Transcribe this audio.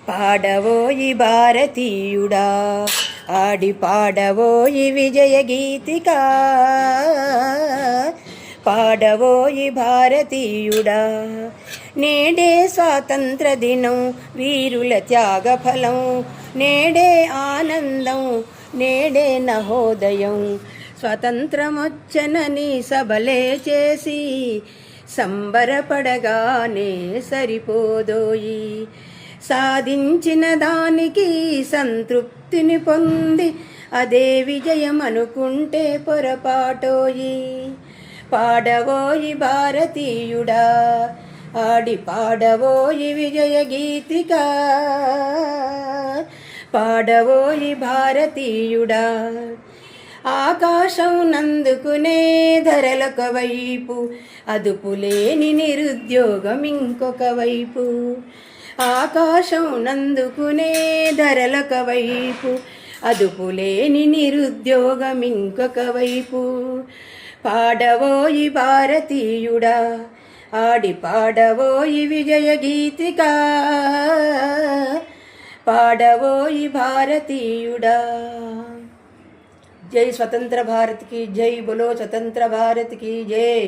పాడవోయి భారతీయుడా, ఆడి పాడవోయి విజయ గీతికా. పాడవోయి భారతీయుడా, నేడే స్వాతంత్ర దినం, వీరుల త్యాగ ఫలం. నేడే ఆనందం, నేడే నహోదయం. స్వతంత్రమొచ్చనని సబలే చేసి సంబరపడగానే సరిపోదోయి. సాధించిన దానికి సంతృప్తిని పొంది అదే విజయం అనుకుంటే పొరపాటోయి. పాడవోయి భారతీయుడా, ఆడి పాడవోయి విజయ గీతికా. పాడవోయి భారతీయుడా, ఆకాశం నందుకునే ధరలొక వైపు, అదుపులేని నిరుద్యోగం ఇంకొక వైపు. ఆకాశం నందుకునే ధరలొక వైపు, అదుపులేని నిరుద్యోగం ఇంకొక వైపు. పాడవోయి భారతీయుడా, ఆడి పాడవోయి విజయ గీతికా. పాడవోయి భారతీయుడా. జై స్వతంత్ర భారత్ की जय, बोलो स्वतंत्र भारत की जय।